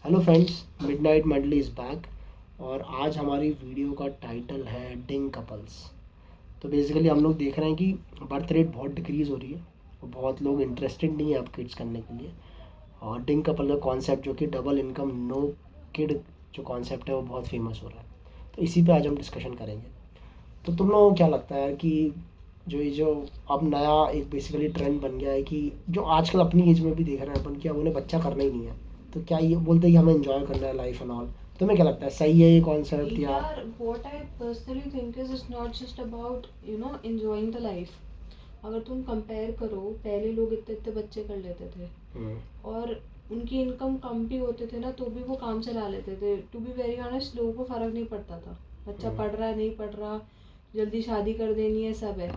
Hello friends, midnight medley is back. और आज हमारी वीडियो का टाइटल है डिंग कपल्स। तो बेसिकली हम लोग देख रहे हैं कि बर्थ रेट बहुत डिक्रीज़ हो रही है और बहुत लोग इंटरेस्टेड नहीं है अब किड्स करने के लिए। और डिंग कपल का कॉन्सेप्ट जो कि डबल इनकम नो किड जो कॉन्सेप्ट है वो बहुत फेमस हो रहा है। तो इसी पे आज हम डिस्कशन करेंगे। तो तुम लोगों को क्या लगता है कि जो अब नया एक बेसिकली ट्रेंड बन गया है कि जो आजकल अपनी एज में भी देख रहे हैं अपन कि अब उन्हें बच्चा करना ही नहीं है, तो क्या ये बोलते हैं कि हमें एंजॉय करना है लाइफ एंड ऑल। तुम्हें क्या लगता है, सही है ये कॉन्सेप्ट या? Yeah, what I personally think is it's not just about enjoying the life. अगर तुम कंपेयर करो, पहले लोग इतने इतने बच्चे कर लेते थे और उनकी इनकम कम भी होते थे ना, तो भी वो काम चला लेते थे। टू बी वेरी ऑनेस्ट, लोगों को फ़र्क नहीं पड़ता था बच्चा पढ़ रहा है नहीं पढ़ रहा, जल्दी शादी कर देनी है, सब है,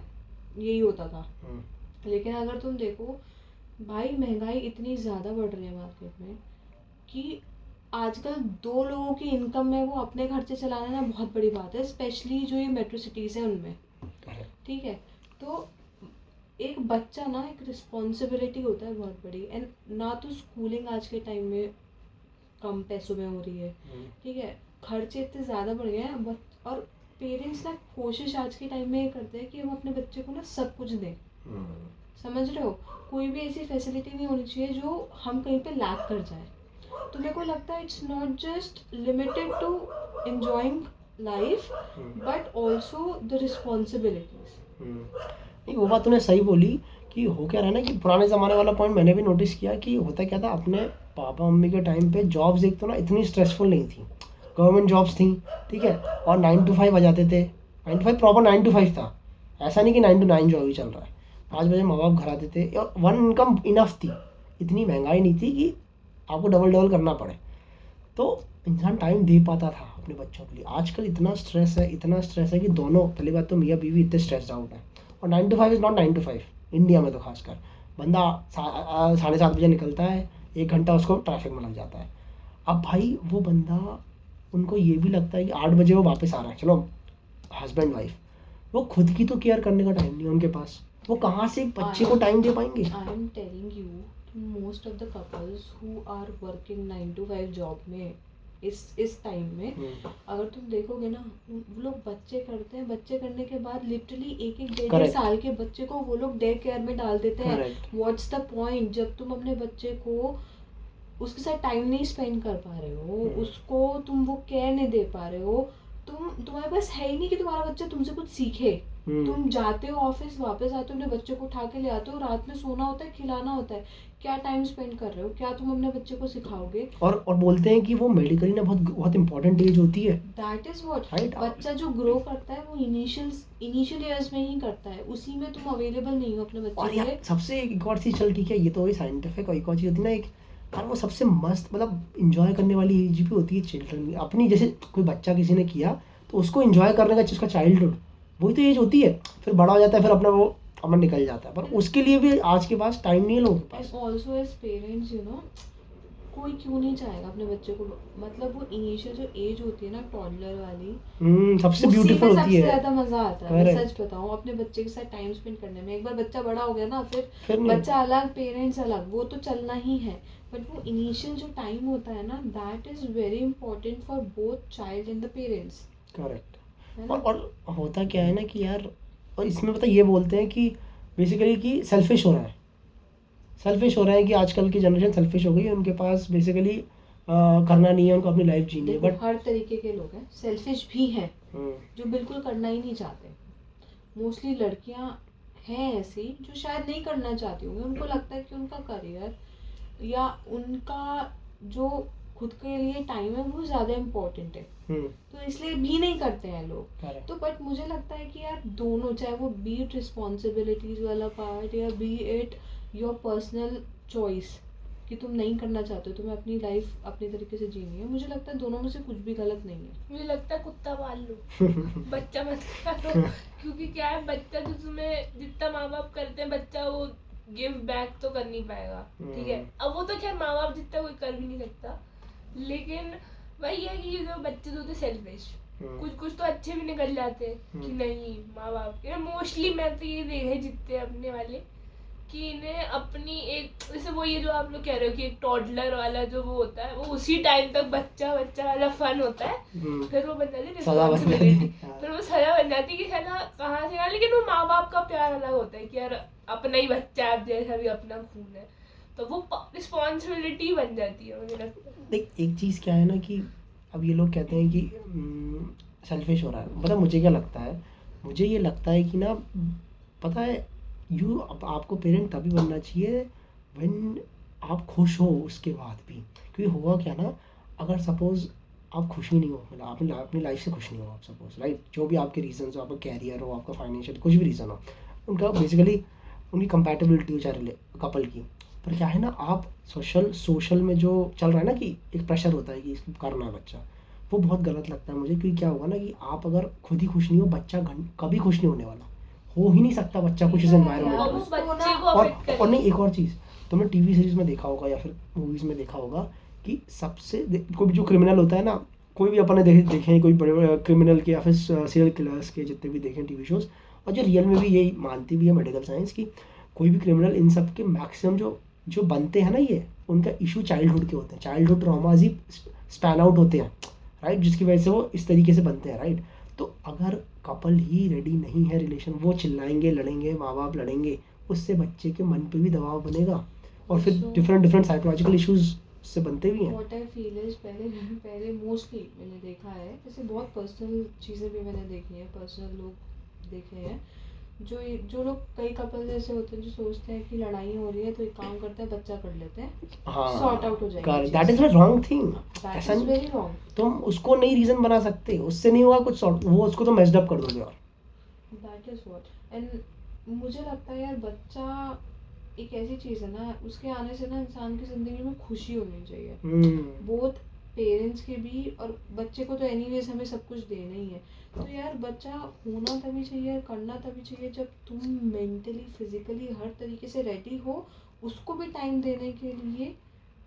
यही होता था। लेकिन अगर तुम देखो भाई, महंगाई इतनी ज़्यादा बढ़ रही है मार्केट में कि आजकल दो लोगों की इनकम में वो अपने खर्चे चलाना ना बहुत बड़ी बात है, स्पेशली जो ये मेट्रो सिटीज़ हैं उनमें। ठीक है, तो एक बच्चा ना एक रिस्पॉन्सिबिलिटी होता है बहुत बड़ी। एंड ना तो स्कूलिंग आज के टाइम में कम पैसों में हो रही है, ठीक है, खर्चे इतने ज़्यादा बढ़ गए हैं। और पेरेंट्स ना कोशिश आज के टाइम में ये करते हैं कि हम अपने बच्चे को ना सब कुछ दें। समझ रहे हो, कोई भी ऐसी फैसिलिटी नहीं होनी चाहिए जो हम कहीं पे लैक कर जाए। तो मेरे को लगता है it's not just limited to enjoying life but also the responsibilities. नहीं, वो बात तूने सही बोली कि हो क्या रहा है ना कि पुराने ज़माने वाला पॉइंट मैंने भी नोटिस किया कि होता क्या था अपने पापा मम्मी के टाइम पे जॉब्स एक तो ना इतनी स्ट्रेसफुल नहीं थी। गवर्नमेंट जॉब्स थी, ठीक है, और 9 to 5 आ जाते थे। 9 to 5 प्रॉपर 9 to 5 था, ऐसा नहीं कि 9 to 9 जॉब ही चल रहा है। 5 बजे माँ बाप घर आते थे और वन इनकम इनफ थी। इतनी महंगाई नहीं थी कि आपको डबल डबल करना पड़े, तो इंसान टाइम दे पाता था अपने बच्चों के लिए। आजकल इतना स्ट्रेस है कि दोनों, पहली बात तो मियाँ बीवी इतने स्ट्रेस्ड आउट है। और 9 to 5 is not 9 to 5, India में तो खासकर। बंदा 7:30 बजे निकलता है, 1 घंटा उसको ट्रैफिक में लग जाता है। अब भाई वो बंदा, उनको ये भी लगता है कि 8 बजे वो वापस आ रहा है, चलो हस्बैंड वाइफ, वो खुद की तो केयर करने का टाइम नहीं है उनके पास। वो कहाँ से एक बच्चे को टाइम दे पाएंगे? I am telling you, most of the couples who are working 9 to 5 job में इस टाइम में, अगर तुम देखोगे ना, वो लोग बच्चे करते हैं, बच्चे करने के बाद लिटरली एक एक डेढ़ साल के बच्चे को वो लोग डे केयर में डाल देते हैं। व्हाट्स द पॉइंट, जब तुम अपने बच्चे को उसके साथ टाइम नहीं स्पेंड कर पा रहे हो, उसको तुम वो केयर नहीं दे पा रहे हो, तुम्हारे पास है ही नहीं कि तुम्हारा बच्चा तुमसे कुछ सीखे। तुम जाते हो ऑफिस, वापस आते हो, अपने बच्चे को उठा के ले आते हो, रात में सोना होता है, खिलाना होता है, क्या टाइम स्पेंड कर रहे हो, क्या तुम अपने बच्चे को सिखाओगे? और बोलते हैं कि वो मेडिकली ना बहुत बहुत इंपॉर्टेंट एज होती है। दैट इज व्हाट, बच्चा जो ग्रो करता है वो इनिशियल ईयर्स में ही करता है, उसी में तुम अवेलेबल नहीं हो अपने बच्चे के लिए। सबसे एक और चीज़, चल ठीक है ये तो वही साइंटिफिक, और एक और चीज़ होती है ना, एक यार वो सबसे मस्त मतलब इंजॉय करने वाली एज भी होती है चिल्ड्रन की अपनी। जैसे कोई बच्चा किसी ने किया तो उसको इंजॉय करने का उसका चाइल्डहुड, वही तो एज होती है। फिर बड़ा हो जाता है, फिर अपना वो अपना निकल जाता है, पर उसके लिए भी आज के पास टाइम नहीं है लोगों के पास। ऑल्सो एज पेरेंट्स कोई क्यों नहीं चाहेगा अपने बच्चे को, मतलब वो इनिशियल जो एज होती है ना टॉडलर वाली, सबसे ब्यूटीफुल होती है, सबसे ज्यादा मजा आता है। मैं सच बताऊं, अपने बच्चे के साथ टाइम स्पेंड करने में। एक बार बच्चा बड़ा हो गया ना, फिर बच्चा अलग पेरेंट्स अलग, वो तो चलना ही है। बट वो इनिशियल जो टाइम होता है ना, that is very important for both child and the parents. Correct. और होता क्या है ना कि यार, और इसमें पता ये बोलते हैं कि बेसिकली कि सेल्फिश हो रहा है कि आजकल की जनरेशन सेल्फिश हो गई है, उनके पास बेसिकली करना नहीं है, उनको अपनी लाइफ जीनी है। बट हर तरीके के लोग हैं, सेल्फिश भी हैं जो बिल्कुल करना ही नहीं चाहते। मोस्टली लड़कियां हैं ऐसी जो शायद नहीं करना चाहती होंगी, उनको लगता है कि उनका करियर या उनका जो खुद के लिए टाइम है वो ज़्यादा इम्पोर्टेंट है, तो इसलिए भी नहीं करते हैं लोग। तो बट मुझे लगता है कि यार दोनों, चाहे वो बी इट रिस्पॉन्सिबिलिटीज़ वाला पार्ट या B it your personal choice कि तुम नहीं करना चाहते हो, तुम्हें अपनी लाइफ अपने तरीके से जीनी है, मुझे लगता है दोनों में से कुछ भी गलत नहीं है। मुझे लगता है कुत्ता पाल लो बच्चा मत करो, क्योंकि क्या है, बच्चा जो तुम्हें जितना माँ बाप करते हैं बच्चा वो गिव बैक तो कर नहीं पाएगा। ठीक है, अब वो तो खैर माँ बाप जितना कोई कर भी नहीं सकता, लेकिन वही है कि जो बच्चे होते सेल्फिश, कुछ तो अच्छे भी निकल जाते हैं कि नहीं माँ बाप के। मोस्टली मैं तो ये देखे जितने अपने वाले कि इन्हें अपनी एक, जैसे वो ये जो आप लोग कह रहे हो कि एक टॉडलर वाला जो वो होता है, वो उसी टाइम तक बच्चा वाला फन होता है, फिर वो बन जाती है सजा बन जाती है। रिस्पॉन्सिबिलिटी, फिर वो सजा बन जाती है कि है ना कहाँ से, लेकिन वो माँ बाप का प्यार अलग होता है कि यार अपना ही बच्चा है, जैसा भी अपना खून है, तो वो रिस्पॉन्सिबिलिटी बन जाती है, मुझे लगता है। देख एक चीज़ क्या है ना कि अब ये लोग कहते हैं कि सेल्फिश हो रहा है, मतलब मुझे क्या लगता है, मुझे ये लगता है कि ना, पता है आपको पेरेंट तभी बनना चाहिए व्हेन आप खुश हो उसके बाद भी, क्योंकि होगा क्या ना, अगर सपोज़ आप खुश ही नहीं हो, मतलब आपने अपनी लाइफ से खुश नहीं हो आप, सपोज राइट, जो भी आपके रीजन हो, आपका कैरियर हो, आपका फाइनेंशियल कुछ भी रीज़न हो, उनका बेसिकली उनकी कंपैटिबिलिटी हो चाहे कपल की, पर क्या है ना, आप सोशल में जो चल रहा है ना कि एक प्रेशर होता है कि इसको करना है बच्चा, वो बहुत गलत लगता है मुझे, क्योंकि क्या होगा ना कि आप अगर खुद ही खुश नहीं हो, बच्चा कभी खुश नहीं होने वाला, हो ही नहीं सकता बच्चा कुछ इस और एनवायरनमेंट वो में। बच्चे को और अफेक्ट और नहीं, करेगी। एक और चीज़ तुमने टीवी सीरीज में देखा होगा या फिर मूवीज़ में देखा होगा कि कोई भी जो क्रिमिनल होता है ना, कोई भी अपने देखे कोई बड़े बड़े क्रिमिनल के या फिर सीरियल किलर्स के जितने भी देखें टीवी शोज़, और जो रियल में भी यही मानती भी है मेडिकल साइंस की, कोई भी क्रिमिनल इन सब के मैक्सिमम जो बनते हैं ना, ये उनका इशू चाइल्डहुड के होते हैं, चाइल्डहुड ट्रॉमाज ही स्पैन आउट होते हैं, राइट, जिसकी वजह से वो इस तरीके से बनते हैं, राइट। तो अगर कपल ही रेडी नहीं है रिलेशन, वो चिल्लाएंगे, लड़ेंगे, माँ बाप लड़ेंगे, उससे बच्चे के मन पे भी दबाव बनेगा, और फिर डिफरेंट साइकोलॉजिकल इश्यूज से बनते भी हैं। व्हाट आई फील इज, पहले मोस्टली मैंने देखा है, जैसे बहुत पर्सनल चीज़ें भी मैंने देखी हैं, पर्सनल लोग देखे हैं, जो लोग कई कपल जैसे होते हैं जो सोचते हैं कि लड़ाई हो रही है तो एक काम करते हैं बच्चा कर लेते हैं, सॉर्ट आउट हो जाएगी। That is a wrong thing, that is very wrong. तुम उसको नहीं रीजन बना सकते, उससे नहीं होगा कुछ सॉर्ट, वो उसको तो मेस्ड अप कर दोगे। और दैट इज व्हाट, एंड मुझे लगता है यार बच्चा एक ऐसी चीज़ है ना, उसके आने से ना इंसान की ज़िंदगी में खुशी होनी चाहिए, बोथ पेरेंट्स के भी, और बच्चे को तो एनीवेज हमें सब कुछ देना ही है, तो यार बच्चा होना तभी चाहिए, करना तभी चाहिए जब तुम मेंटली फिजिकली हर तरीके से रेडी हो, उसको भी टाइम देने के लिए,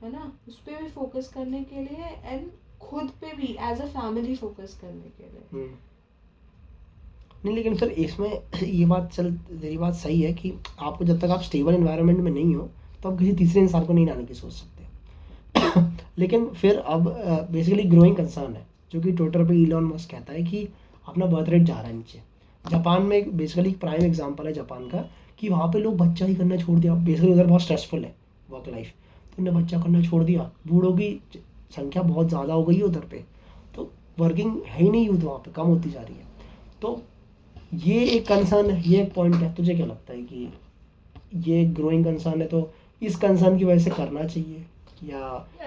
है ना, उस पर भी फोकस करने के लिए, एंड खुद पे भी एज अ फैमिली फोकस करने के लिए। नहीं, लेकिन फिर इसमें ये बात तेरी बात सही है कि आपको जब तक आप स्टेबल एनवायरनमेंट में नहीं हो तो आप किसी तीसरे इंसान को नहीं लाने की सोच सकते। लेकिन फिर अब बेसिकली ग्रोइंग कंसर्न है, जो कि ट्विटर पे इलॉन मस्क कहता है कि अपना बर्थ रेट जा रहा है नीचे। जापान में बेसिकली एक प्राइम एग्जांपल है जापान का, कि वहाँ पे लोग बच्चा ही करना छोड़ दिया, बेसिकली उधर बहुत स्ट्रेसफुल है वर्क लाइफ, तो उन्हें बच्चा करना छोड़ दिया, बूढ़ों की संख्या बहुत ज़्यादा हो गई है उधर पे, तो वर्किंग है ही नहीं यूथ वहाँ पे, कम होती जा रही है। तो ये एक कंसर्न है, ये एक पॉइंट है। तुझे क्या लगता है कि ये ग्रोइंग कंसर्न है, तो इस कंसर्न की वजह से करना चाहिए या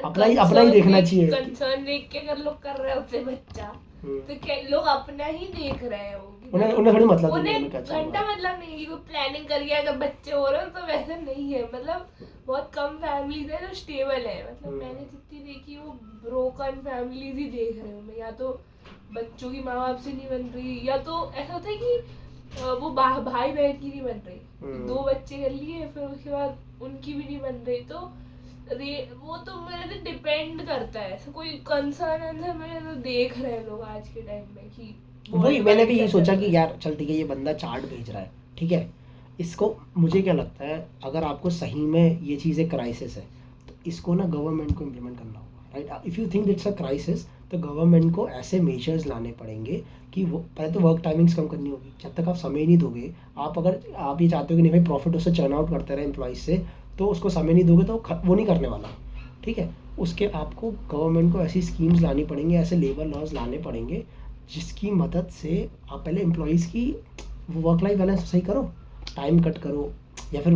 अपना ही देखना चाहिए? कंसर्न देख के अगर लोग कर रहे होते बच्चा, तो क्या लोग अपना ही देख रहे हो, उन्हें थोड़ी मतलब उन्हें घंटा मतलब नहीं है कि कोई प्लानिंग करके अगर बच्चे हो रहे हो, तो वैसे नहीं है, मतलब बहुत कम फैमिलीज है जो स्टेबल है, मतलब मैंने जितनी देखी वो ब्रोकन फैमिलीज ही देख रहे हूँ मैं, या तो बच्चों की माँ बाप से नहीं बन रही, या तो ऐसा होता है कि वो भाई बहन की नहीं बन रही, 2 बच्चे कर लिए फिर उसके बाद उनकी भी नहीं बन रही, तो वो तो मेरे से डिपेंड करता है, ऐसा कोई कंसर्न है मेरे तो देख रहे हैं लोग आज के टाइम में कि वही मैंने भी ये सोचा कि यार चल ठीक है, ये बंदा चार्ट भेज रहा है, ठीक है, इसको मुझे क्या लगता है, अगर आपको सही में ये चीज़ एक क्राइसिस है तो इसको ना गवर्नमेंट को इम्प्लीमेंट करना होगा, right. If you think it's a crisis तो गवर्नमेंट को ऐसे मेजर्स लाने पड़ेंगे कि वो पहले तो वर्क टाइमिंग्स कम करनी होगी, जब तक आप समय नहीं दोगे, अगर आप ये चाहते हो कि नहीं भाई प्रॉफिट उससे चर्न आउट करते रहे एम्प्लॉइज से, तो उसको समय नहीं दोगे तो वो नहीं करने वाला, ठीक है। उसके आपको गवर्नमेंट को ऐसी स्कीम्स लानी पड़ेंगी, ऐसे लेबर लॉज लाने पड़ेंगे जिसकी मदद से आप पहले एम्प्लॉइज़ की वर्क लाइफ बैलेंस सही करो, टाइम कट करो, या फिर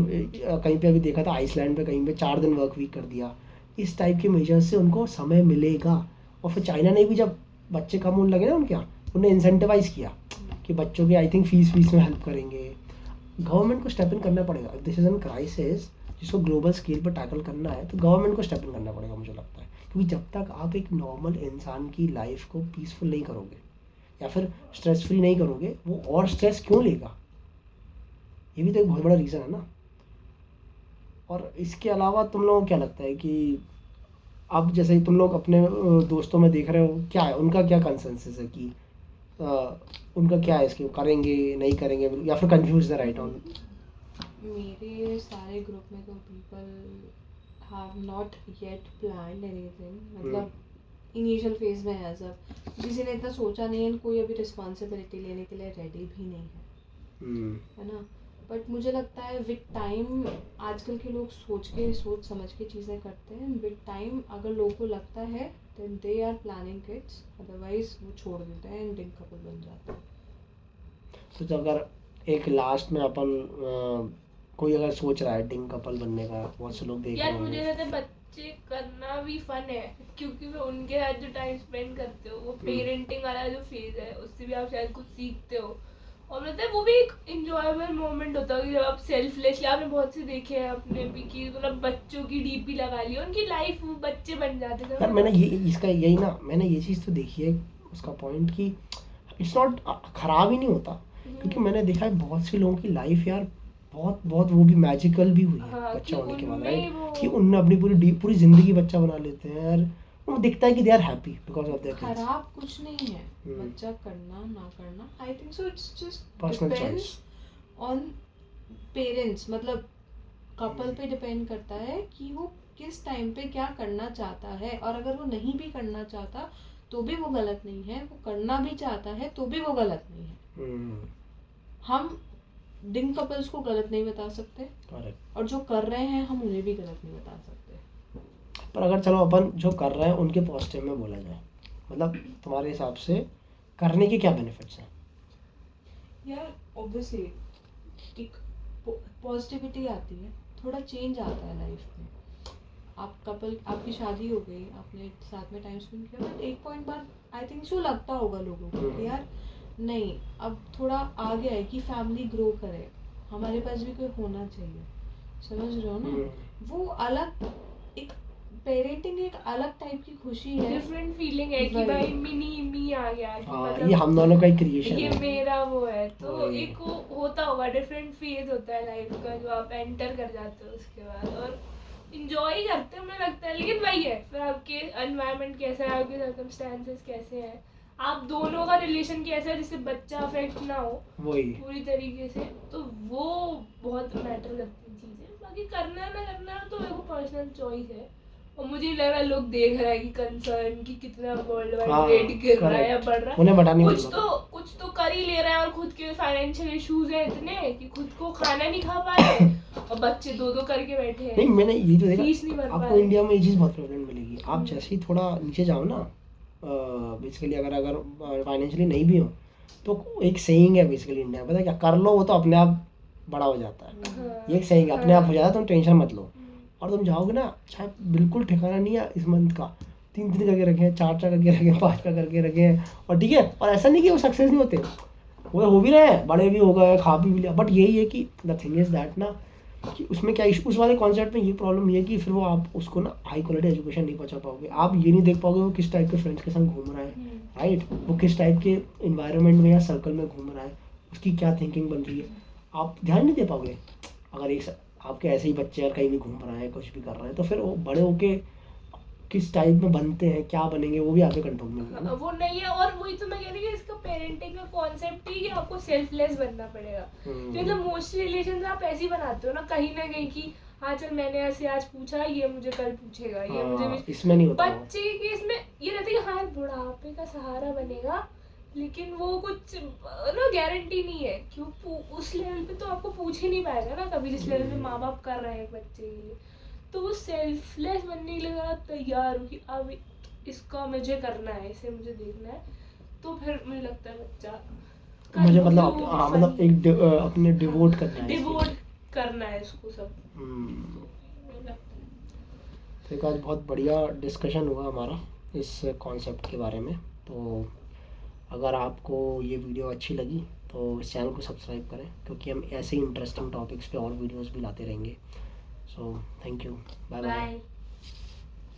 कहीं पे अभी देखा था आइसलैंड पे कहीं पे 4 दिन वर्क वीक कर दिया, इस टाइप के मेजर्स से उनको समय मिलेगा। और फिर चाइना ने भी जब बच्चे कम होने लगे ना उनके यहाँ, उन्हें इंसेंटिवाइज किया कि बच्चों की आई थिंक फीस में हेल्प करेंगे। गवर्नमेंट को स्टेप इन करना पड़ेगा, दिस इज एन क्राइसिस जिसको ग्लोबल स्केल पर टैकल करना है, तो गवर्नमेंट को स्टेप इन करना पड़ेगा मुझे लगता है, क्योंकि जब तक आप एक नॉर्मल इंसान की लाइफ को पीसफुल नहीं करोगे या फिर स्ट्रेस फ्री नहीं करोगे, वो और स्ट्रेस क्यों लेगा, ये भी तो एक बहुत बड़ा रीज़न है ना। और इसके अलावा तुम लोगों को क्या लगता है कि अब जैसे तुम लोग अपने दोस्तों में देख रहे हो, क्या है उनका क्या कंसेंसस है कि उनका क्या है, इसके करेंगे नहीं करेंगे, या फिर कंफ्यूज द राइट ऑन? मेरे सारे ग्रुप में तो people have not yet planned anything, मतलब इनिशियल फेज में है सब, किसी ने इतना सोचा नहीं है, कोई अभी रिस्पॉन्सिबिलिटी लेने के लिए रेडी भी नहीं है ना। बट मुझे लगता है विद टाइम आजकल के लोग सोच समझ के चीज़ें करते हैं। विद टाइम अगर लोगों को लगता है then they are planning kids, otherwise वो छोड़ देते हैं एंड डिंग कपल बन जाते हैं। तो अगर एक लास्ट में अपन कोई अगर सोच रहा है डिंग कपल बनने का, बहुत से लोग देख रहे यार होंगे। मुझे लगता है बच्चे करना भी फन है, क्योंकि वो उनके साथ जो टाइम स्पेंड करते हो, वो पेरेंटिंग वाला जो फेज है उससे भी आप शायद कुछ सीखते हो, और मतलब वो भी एक इंजॉयबल मोमेंट होता है कि जब आप सेल्फलेसली, आपने बहुत से देखे हैं अपने भी कि मतलब बच्चों की डीपी लगा ली, उनकी लाइफ वो बच्चे बन जाते थे। यार मैंने ये इसका यही ना, मैंने ये चीज़ तो देखी है उसका पॉइंट कि इट्स नॉट खराब ही नहीं होता, क्योंकि मैंने देखा है बहुत से लोगों की लाइफ यार बहुत बहुत वो भी मैजिकल भी हुई है हाँ, बच्चा कि होने के बाद, उनमें राइट, वो- कि उनने अपनी पूरी जिंदगी बच्चा बना लेते हैं यार, वो दिखता है कि they are happy because of their kids. खराब कुछ नहीं है बच्चा करना ना करना, I think so it's just personal depends choice on parents, मतलब कपल पे डिपेंड करता है कि वो किस टाइम पे क्या करना चाहता है, और अगर वो नहीं भी करना चाहता तो भी वो गलत नहीं है, वो करना भी चाहता है तो भी वो गलत नहीं है। हम डिंग कपल्स को गलत नहीं बता सकते, करेक्ट, और जो कर रहे हैं हम उन्हें भी गलत नहीं बता सकते। पर अगर चलो अपन जो कर रहे हैं उनके पॉजिटिव में बोला जाए, मतलब तुम्हारे हिसाब से करने के क्या बेनिफिट्स हैं? यार ऑब्वियसली एक पॉजिटिविटी आती है, थोड़ा चेंज आता है लाइफ में। आप कपल, आपकी शादी हो गई, आपने साथ में टाइम स्पेंड किया, बट एक पॉइंट बाद आई थिंक सो लगता होगा लोगों को कि यार नहीं, अब थोड़ा आ गया है कि फैमिली ग्रो करे, हमारे पास भी कोई होना चाहिए, समझ रहे हो ना। वो अलग एक पेरेंटिंग एक अलग टाइप की खुशी है, डिफरेंट फीलिंग है कि भाई मिनी मी आ गया, कि हाँ, मतलब ये हम दोनों का ही क्रिएशन ये है। मेरा वो है, तो वही। एक वो होता होगा, डिफरेंट फेज होता है लाइफ का जो आप एंटर कर जाते हो उसके बाद, और इंजॉय करते हो मुझे लगता है। लेकिन वही है, फिर आपके एनवायरनमेंट कैसा है, आपके सर्कमस्टेंसेस कैसे हैं, आप दोनों का रिलेशन कैसा है जिससे बच्चा अफेक्ट ना हो वही पूरी तरीके से, तो वो बहुत मैटर करती चीज़ें। बाकी करना ना करना तो देखो पर्सनल चॉइस है, और मुझे लग रहा है लोग देख रहा है कि कंसर्न की कितना वर्ल्ड हाँ, वाइड रेट गिर रहा है या correct। बढ़ रहा है, उन्हें बतानी कुछ तो कर ही ले रहा है, और खुद के फाइनेंशियल इश्यूज हैं इतने कि खुद को खाना नहीं खा पा रहे, और बच्चे दो करके बैठे हैं, नहीं, मैंने ये तो फीस नहीं देखा, भर पा आपको रहे। इंडिया में ये चीज़ बहुत प्रेवलेंट मिलेगी, आप जैसे ही थोड़ा नीचे जाओ ना, बेसिकली अगर फाइनेंशियली नहीं भी हो, तो एक सेइंग है बेसिकली इंडिया में, पता है क्या, कर लो वो तो अपने आप बड़ा हो जाता है, हाँ, ये एक सेइंग अपने आप हो जाता है, तुम टेंशन मत लो। और तुम जाओगे ना, शायद बिल्कुल ठिकाना नहीं है इस मंथ का, 3 करके रखे हैं, 4 करके रखे हैं, 5 करके रखे हैं, और ठीक है, और ऐसा नहीं कि वो सक्सेस नहीं होते, वो हो भी रहे हैं, बड़े भी हो गए, खा भी लिया, बट यही है कि द थिंग इज दैट ना, कि उसमें क्या उस वाले कॉन्सेप्ट में ये प्रॉब्लम ये है कि फिर वो आप उसको ना हाई क्वालिटी एजुकेशन नहीं पहुंचा पाओगे, आप ये नहीं देख पाओगे वो किस टाइप के फ्रेंड्स के संग घूम रहा है, राइट, वो किस टाइप के इन्वायरमेंट में या सर्कल में घूम रहा है, उसकी क्या थिंकिंग बन रही है, आप ध्यान नहीं दे पाओगे। अगर एक आपके ऐसे ही बच्चे अगर कहीं भी घूम रहे हैं, कुछ भी कर रहे हैं, तो फिर वो बड़े होके किस टाइप में बनते हैं, क्या बनेंगे, वो भी आपके कंट्रोल में नहीं है ना। वो नहीं है, और वही तो मैं कह रही हूँ, इसका पेरेंटिंग का कॉन्सेप्ट ही कि आपको सेल्फलेस बनना पड़ेगा। तो मतलब मोस्टली रिलेशंस आप ऐसे ही बनाते हो ना कहीं कि हाँ चल मैंने ऐसे आज पूछा, ये मुझे कल पूछेगा, ये मुझे इसमें नहीं होता। बच्चे के इसमें ये रहता है कि हाँ बुढ़ापे का सहारा बनेगा, लेकिन वो कुछ ना गारंटी नहीं है, क्यों उस लेवल पे तो आपको पूछ ही नहीं पाएगा ना कभी, जिस लेवल पे माँ बाप कर रहे हैं बच्चे के लिए। तो वो सेल्फलेस बनने के लिए अगर आप तैयार हो कि अब इसका मुझे करना है, इसे मुझे देखना है, तो फिर मुझे लगता है बच्चा मुझे मतलब हाँ, मतलब एक अपने डिवोट करना है, डिवोट करना है इसको सब। तो आज बहुत बढ़िया डिस्कशन हुआ हमारा इस कॉन्सेप्ट के बारे में। तो अगर आपको ये वीडियो अच्छी लगी तो इस चैनल को सब्सक्राइब करें, क्योंकि हम ऐसे ही इंटरेस्टिंग टॉपिक्स पे और वीडियोस भी लाते रहेंगे। So thank you, bye bye.